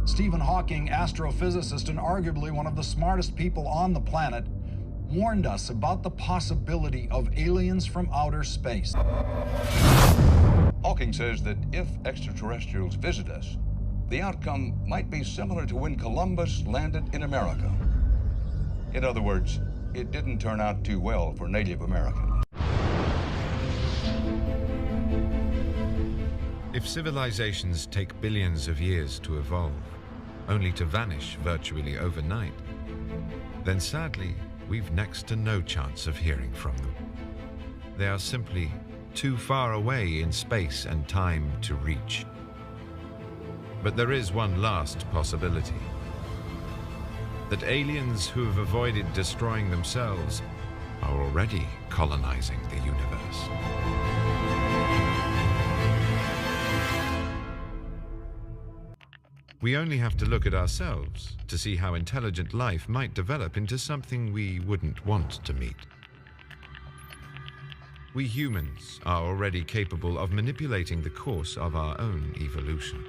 Stephen Hawking, astrophysicist and arguably one of the smartest people on the planet, warned us about the possibility of aliens from outer space. Hawking says that if extraterrestrials visit us, the outcome might be similar to when Columbus landed in America. In other words, it didn't turn out too well for Native Americans. If civilizations take billions of years to evolve, only to vanish virtually overnight, then sadly, we've next to no chance of hearing from them. They are simply too far away in space and time to reach. But there is one last possibility. That aliens who have avoided destroying themselves are already colonizing the universe. We only have to look at ourselves to see how intelligent life might develop into something we wouldn't want to meet. We humans are already capable of manipulating the course of our own evolution.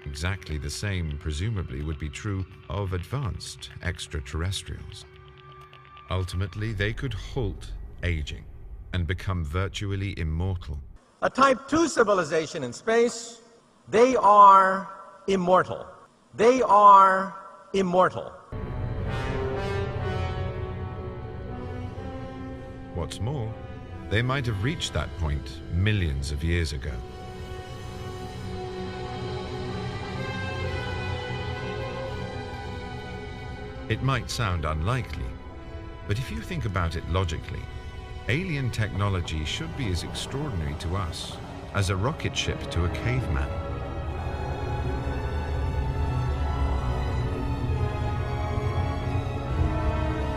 Exactly the same, presumably, would be true of advanced extraterrestrials. Ultimately, they could halt aging and become virtually immortal. A Type 2 civilization in space, they are immortal. They are immortal. What's more, they might have reached that point millions of years ago. It might sound unlikely, but if you think about it logically, alien technology should be as extraordinary to us as a rocket ship to a caveman.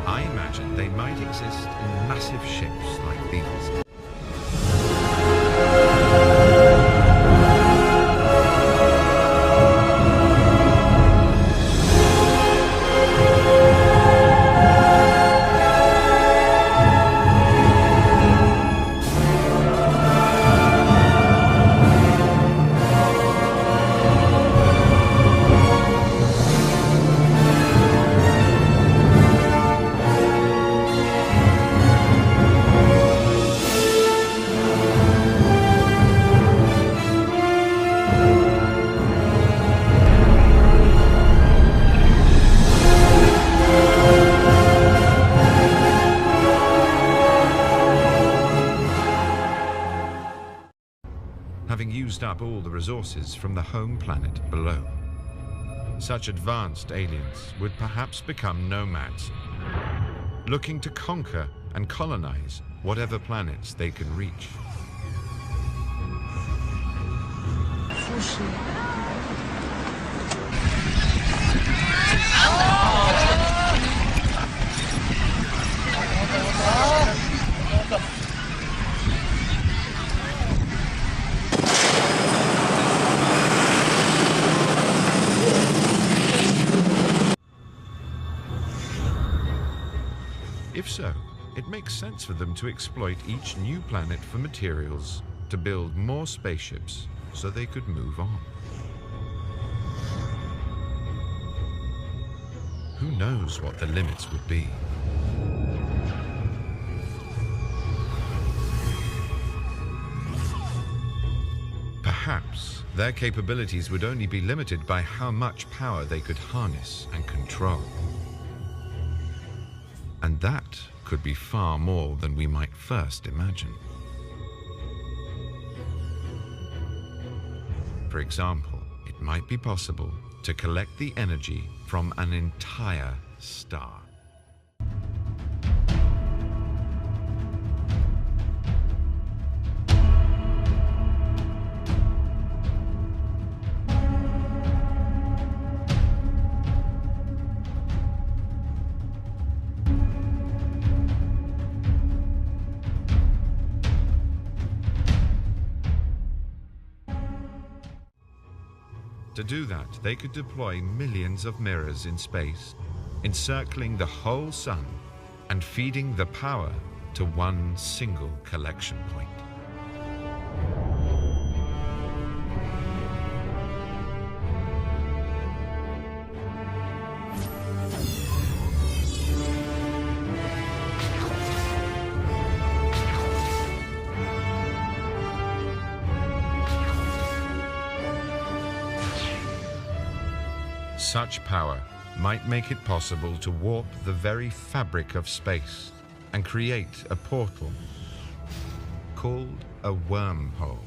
I imagine they might exist in massive ships like these. Having used up all the resources from the home planet below. Such advanced aliens would perhaps become nomads, looking to conquer and colonize whatever planets they can reach. If so, it makes sense for them to exploit each new planet for materials to build more spaceships so they could move on. Who knows what the limits would be? Perhaps their capabilities would only be limited by how much power they could harness and control. And that could be far more than we might first imagine. For example, it might be possible to collect the energy from an entire star. To do that, they could deploy millions of mirrors in space, encircling the whole sun and feeding the power to one single collection point. Such power might make it possible to warp the very fabric of space and create a portal called a wormhole.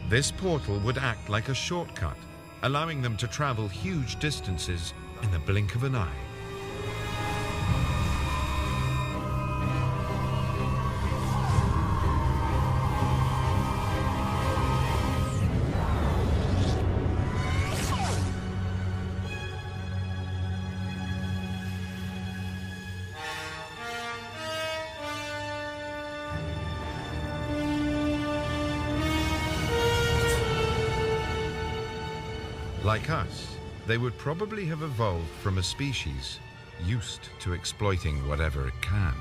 This portal would act like a shortcut, allowing them to travel huge distances in the blink of an eye. Like us, they would probably have evolved from a species used to exploiting whatever it can.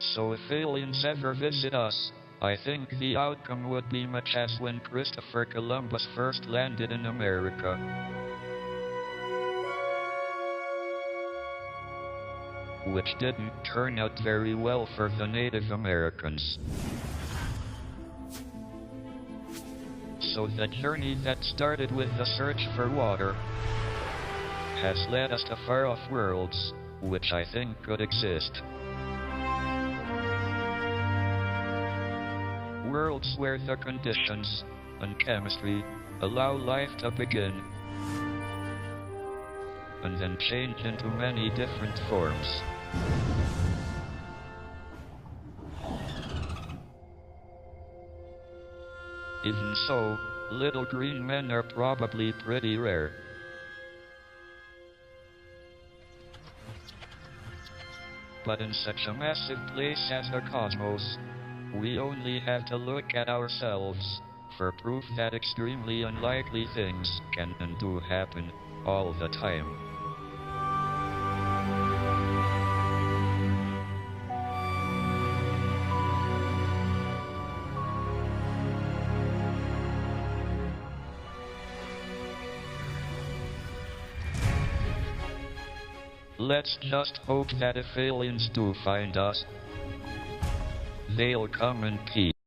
So if aliens ever visit us, I think the outcome would be much as when Christopher Columbus first landed in America. Which didn't turn out very well for the Native Americans. So the journey that started with the search for water has led us to far-off worlds, which I think could exist. Worlds where the conditions and chemistry allow life to begin and then change into many different forms. Even so, little green men are probably pretty rare. But in such a massive place as the cosmos, we only have to look at ourselves for proof that extremely unlikely things can and do happen all the time. Let's just hope that if aliens do find us, they'll come in peace.